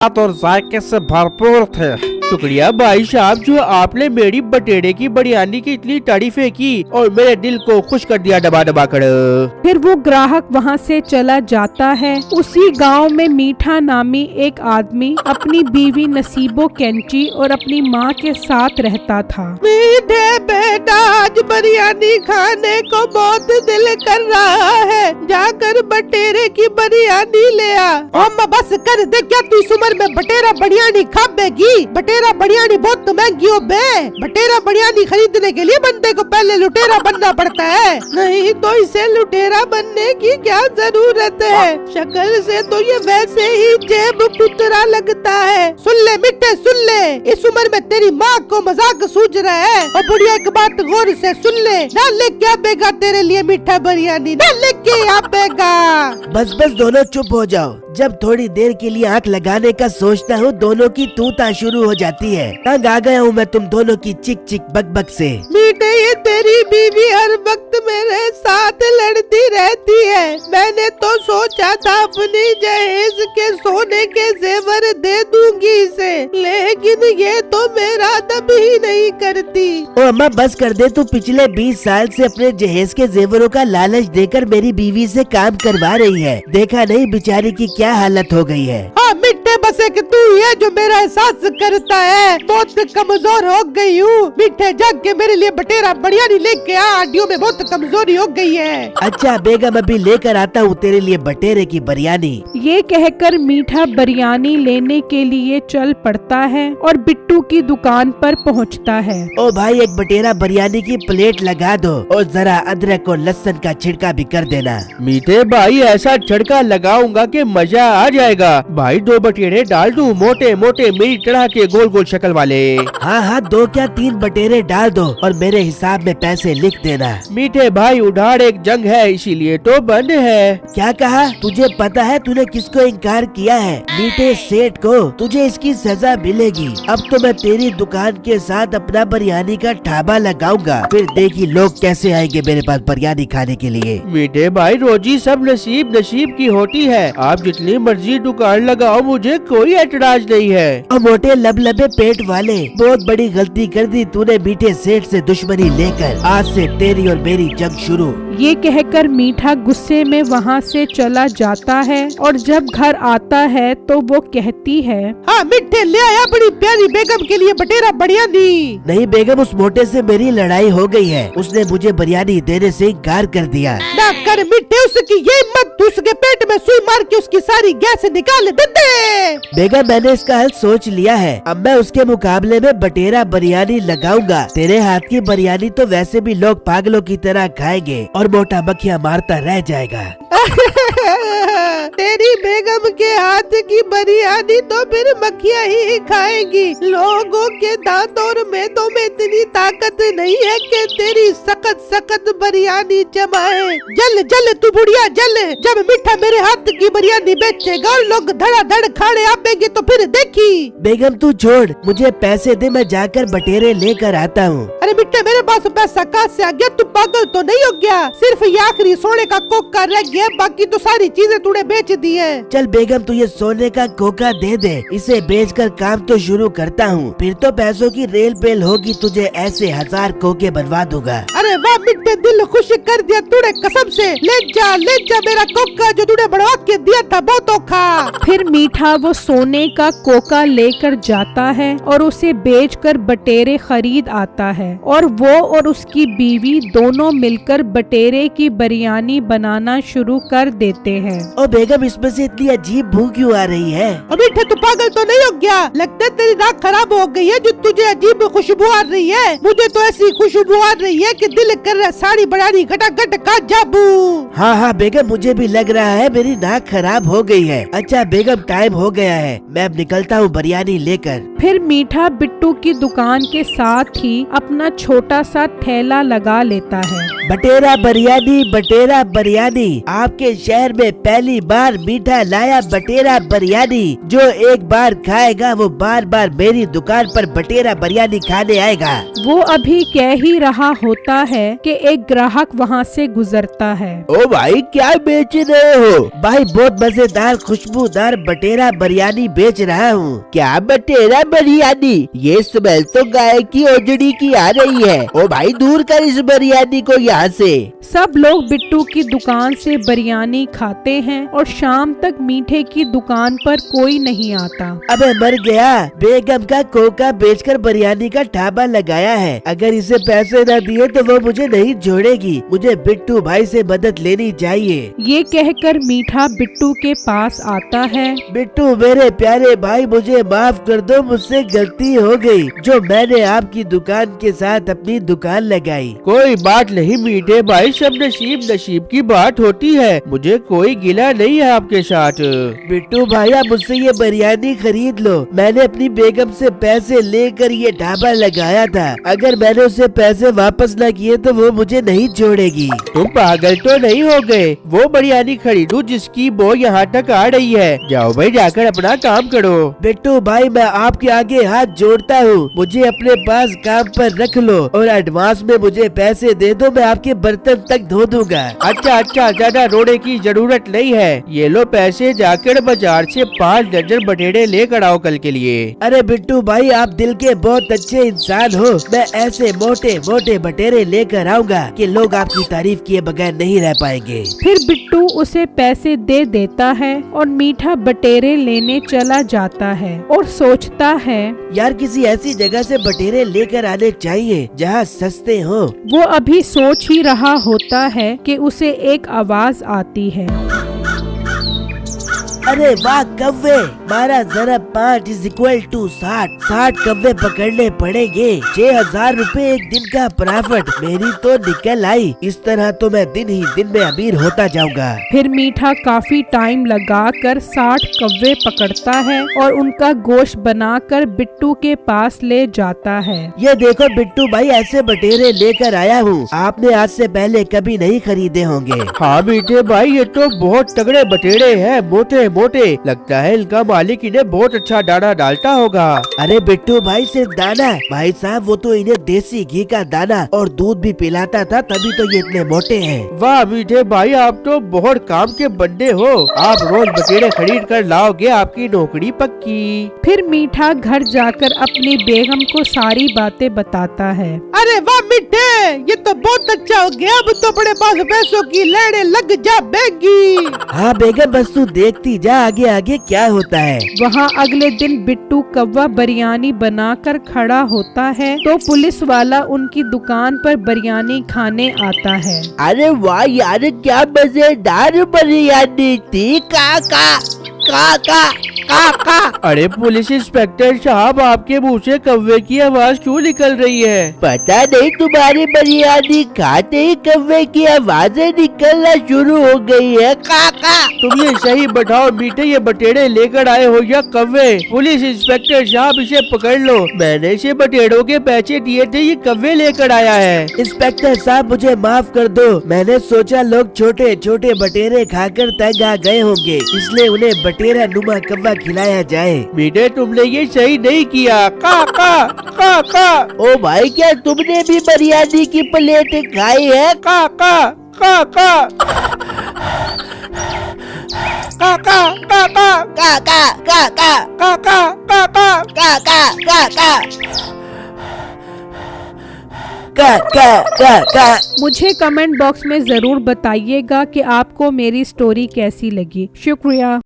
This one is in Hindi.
और जायके से भरपूर थे। शुक्रिया भाई साहब जो आपने मेरी बटेरे की बिरयानी की इतनी तारीफें की और मेरे दिल को खुश कर दिया दबा दबा कर। फिर वो ग्राहक वहाँ से चला जाता है। उसी गांव में मीठा नामी एक आदमी अपनी बीवी नसीबो कैंची और अपनी माँ के साथ रहता था। मीठे बेटा आज बिरयानी खाने को बहुत दिल कर रहा है, जाकर बटेरे की बिरयानी ले आ। अम्मा बस कर दे, क्या तू इस उम्र में बटेरा बिरयानी खाएगी? बटेरा बिरयानी बहुत महंगी हो बे। बटेरा बिरयानी खरीदने के लिए बंदे को पहले लुटेरा बनना पड़ता है, नहीं तो इसे लुटेरा बनने की क्या जरूरत है। शक्ल से तो ये वैसे ही जेब पुतरा लगता है। सुन ले मिट्टे सुन ले, इस उम्र में तेरी माँ को मजाक सूझ रहा है। और बुढ़िया एक बात गौर से सुन ले, ना लेके आएगा तेरे लिए मीठा बिरयानी, ना लेके आएगा। बस बस दोनों चुप हो जाओ। जब थोड़ी देर के लिए आंख लगाने का सोचता हूँ दोनों की तूता शुरू हो जाती है। तंग आ गया हूँ मैं तुम दोनों की चिक चिक बक बक से। मीठे ये तेरी बीवी हर वक्त मेरे साथ लड़ती रहती है। मैंने तो सोचा था अपनी जहेज के सोने के जेवर दे दूंगी इसे, लेकिन ये तो मेरा दब ही नहीं करती। ओ अम्मा बस कर दे, तू पिछले 20 साल से अपने जहेज के जेवरों का लालच देकर मेरी बीवी से काम करवा रही है। देखा नहीं बेचारी की क्या हालत हो गई है। हाँ मिट्टे बस एक तू ही है जो मेरा एहसास करता है। बहुत कमजोर हो गई हूँ। मिट्टे जाग के मेरे लिए बटेरा बिरयानी लेके आ, हड्डियों में बहुत कमजोरी हो गई है। अच्छा बेगम अभी लेकर आता हूँ तेरे लिए बटेरे की बिरयानी। ये कहकर मीठा बिरयानी लेने के लिए चल पड़ता है और बिट्टू की दुकान पर पहुंचता है। ओ भाई एक बटेरा बिरयानी की प्लेट लगा दो और जरा अदरक और लहसुन का छिड़का भी कर देना। मीठे भाई ऐसा छिड़का लगाऊंगा कि मजा आ जाएगा। भाई 2 बटेरे डाल दूं, मोटे मोटे मेरी तरह के गोल गोल शक्ल वाले। हाँ हाँ 2 क्या 3 बटेरे डाल दो और मेरे हिसाब में पैसे लिख देना। मीठे भाई उधार एक जंग है इसीलिए तो बंद है। क्या कहा? तुझे पता है तूने किसको इनकार किया है? मीठे सेठ को। तुझे इसकी सजा मिलेगी। अब तो मैं तेरी दुकान के साथ अपना बिरयानी का ढाबा लगाऊंगा, फिर देखी लोग कैसे आएंगे मेरे पास बिरयानी खाने के लिए। मीठे भाई रोजी सब नसीब नसीब की होती है। आप जितनी मर्जी दुकान लगाओ मुझे कोई एतराज नहीं है। और मोटे लबलबे पेट वाले, बहुत बड़ी गलती कर दी तूने मीठे सेठ से दुश्मनी लेकर। आज से तेरी और मेरी जंग शुरू। ये कहकर मीठा गुस्से में वहाँ से चला जाता है और जब घर आता है तो वो कहती है, हाँ मिट्टे ले आया बड़ी प्यारी बेगम के लिए बटेरा बिरयानी। नहीं बेगम उस मोटे से मेरी लड़ाई हो गई है। उसने मुझे बिरयानी देने से इनकार कर दिया। ना कर मिट्टे उसकी ये हिम्मत, तू उसके पेट में सुई मार के उसकी सारी गैस निकाल दे। बेगम मैंने इसका हल सोच लिया है। अब मैं उसके मुकाबले में बटेरा बिरयानी लगाऊंगा। तेरे हाथ की बिरयानी तो वैसे भी लोग पागलों की तरह खाएंगे और मोटा मक्खियाँ मारता रह जाएगा। तेरी बेगम के हाथ की बिरयानी तो फिर मक्खियाँ ही खाएंगी। लोगों के दांतों और मैदों में इतनी ताकत नहीं है कि तेरी सख्त सख्त बिरयानी जमाए। जल जल तू बुढ़िया जल। जब मीठा मेरे हाथ की बिरयानी बेचेगा और लोग धड़ाधड़ खाने आएंगे तो फिर देखी। बेगम तू छोड़, मुझे पैसे दे, मैं जाकर बटेरे लेकर आता हूँ। अरे मिट्टे मेरे पास पैसा कहाँ से आ गया? तू पागल तो नहीं हो गया? सिर्फ ये आखिरी सोने का कोका रह गया, बाकी तो सारी चीजें तूने बेच दी है। चल बेगम तू ये सोने का कोका दे दे, इसे बेचकर काम तो शुरू करता हूँ। फिर तो पैसों की रेल पेल होगी, तुझे ऐसे 1000 कोके बनवा दूंगा। अरे वाह मिट्टे दिल खुश कर दिया तूने कसम से। ले जा मेरा कोका जो तूने बढ़वा के दिया था बहुत औखा। फिर मीठा वो सोने का कोका लेकर जाता है और उसे बेचकर बटेरे खरीद आता है और वो और उसकी बीवी दोनों मिलकर बटेरे की बिरयानी बनाना शुरू कर देते हैं। ओ बेगम इसमें से इतनी अजीब भूख क्यों आ रही है? मिठे तू पागल तो नहीं हो गया? लगता है तेरी नाक खराब हो गई है जो तुझे अजीब खुशबू आ रही है। मुझे तो ऐसी खुशबू आ रही है कि दिल कर रहा साड़ी बिरयानी खटाखट खा जाबू। हाँ हाँ बेगम मुझे भी लग रहा है मेरी नाक खराब हो गई है। अच्छा बेगम टाइम हो गया है, मैं अब निकलता हूँ बिरयानी लेकर। फिर मीठा बिट्टू की दुकान के साथ ही अपना छोटा सा ठेला लगा लेता है। बटेरा बिरयानी आपके शहर में पहली बार मीठा लाया बटेरा बिरयानी। जो एक बार खाएगा वो बार बार मेरी दुकान पर बटेरा बिरयानी खाने आएगा। वो अभी कह ही रहा होता है कि एक ग्राहक वहाँ से गुजरता है। ओ भाई क्या बेच रहे हो? भाई बहुत मजेदार खुशबूदार बटेरा बिरयानी बेच रहा हूँ। क्या बटेरा बिरयानी? ये स्मेल तो गाय की ओजड़ी की आ रही है। ओ भाई दूर कर इस बिरयानी को यहाँ से। सब लोग बिट्टू की दुकान से बिरयानी खाते हैं और शाम तक मीठे की दुकान पर कोई नहीं आता। अबे मर गया, बेगम का कोका बेचकर बिरयानी का ढाबा लगाया है। अगर इसे पैसे न दिए तो वो मुझे नहीं छोड़ेगी। मुझे बिट्टू भाई से मदद लेनी चाहिए। ये कहकर मीठा बिट्टू के पास आता है। बिट्टू मेरे प्यारे भाई, मुझे माफ कर दो, मुझसे गलती हो गई जो मैंने आपकी दुकान के साथ अपनी दुकान लगाई। कोई बात नहीं मीठे भाई, सब नसीब नसीब की बात होती है। मुझे कोई गिला नहीं है आपके साथ। बिट्टू भाई आप मुझसे ये बिरयानी खरीद लो। मैंने अपनी बेगम से पैसे लेकर ये ढाबा लगाया था। अगर मैंने उसे पैसे वापस न किए तो वो मुझे नहीं छोड़ेगी। तुम पागल तो नहीं हो गए? वो बिरयानी खरीदो जिसकी वो यहाँ तक आ रही है। जाओ भाई जाकर अपना काम करो। बिट्टू भाई मैं आपके आगे हाथ जोड़ता हूँ, मुझे अपने पास काम पर रख लो और एडवांस में मुझे पैसे दे दो, मैं आपके बर्तन तक धो दूंगा। अच्छा, ज्यादा रोने की जरूरत नहीं है। ये लो पैसे, जाकर बाजार से 5 दर्जन बटेरे लेकर आओ कल के लिए। अरे बिट्टू भाई आप दिल के बहुत अच्छे इंसान हो। मैं ऐसे मोटे मोटे बटेरे लेकर आऊंगा कि लोग आपकी तारीफ किए बगैर नहीं रह पाएंगे। फिर बिट्टू उसे पैसे दे देता है और मीठा बटेरे लेने चला जाता है और सोचता है यार किसी ऐसी जगह से बटेरे लेकर आने चाहिए जहाँ सस्ते हो। वो अभी सोच ही रहा होता है कि उसे एक आवाज आती है। अरे वाह कव्वे, 12 ज़रब 5 = 60। 60 कव्वे पकड़ने पड़ेंगे। 6000 रुपए एक दिन का प्रॉफिट मेरी तो निकल आई। इस तरह तो मैं दिन ही दिन में अमीर होता जाऊंगा। फिर मीठा काफी टाइम लगाकर 60 कव्वे पकड़ता है और उनका गोश्त बनाकर बिट्टू के पास ले जाता है। ये देखो बिट्टू भाई ऐसे बटेरे लेकर आया हूँ, आपने आज से पहले कभी नहीं खरीदे होंगे। हाँ मीठे भाई ये तो बहुत तगड़े बटेरे हैं, मोटे मोटे। लगता है इनका मालिक इन्हें बहुत अच्छा दाना डालता होगा। अरे बिट्टू भाई सिर्फ दाना? भाई साहब वो तो इन्हें देसी घी का दाना और दूध भी पिलाता था, तभी तो ये इतने मोटे हैं। वाह मीठे भाई आप तो बहुत काम के बंदे हो। आप रोज बटेरे खरीद कर लाओगे, आपकी नौकरी पक्की। फिर मीठा घर जाकर अपनी बेगम को सारी बातें बताता है। अरे वाह मिठे, ये तो बहुत अच्छा हो गया। अब तो अपने पास पैसों की लड़े लग जा बेगी। हाँ बेगम बस तू देखती जा आगे आगे क्या होता है। वहाँ अगले दिन बिट्टू कव्वा बिरयानी बनाकर खड़ा होता है तो पुलिस वाला उनकी दुकान पर बिरयानी खाने आता है। अरे वाह यार क्या मजेदार बिरयानी थी। काका काका काका। अरे पुलिस इंस्पेक्टर साहब आपके मुंह से कौवे की आवाज क्यों निकल रही है? पता नहीं तुम्हारी बिरयानी खाते ही कौवे की आवाजें निकलना शुरू हो गई है। काका तुम ये सही बताओ मीठे, ये बटेरे लेकर आए हो या कौवे? पुलिस इंस्पेक्टर साहब इसे पकड़ लो। मैंने इसे बटेरों के पैसे दिए थे, ये कौवे लेकर आया है। इंस्पेक्टर साहब मुझे माफ कर दो, मैंने सोचा लोग छोटे छोटे बटेरे खाकर तंग आ गए होंगे, इसलिए उन्हें बटेरा नुमा कौवा खिलाया जाए। मीठे तुमने ये सही नहीं किया। काका काका। ओ भाई क्या तुमने भी बिरयानी की प्लेट खाई है? काका काका काका काका काका काका काका काका काका काका काका काका। मुझे कमेंट बॉक्स में जरूर बताइएगा कि आपको मेरी स्टोरी कैसी लगी। शुक्रिया।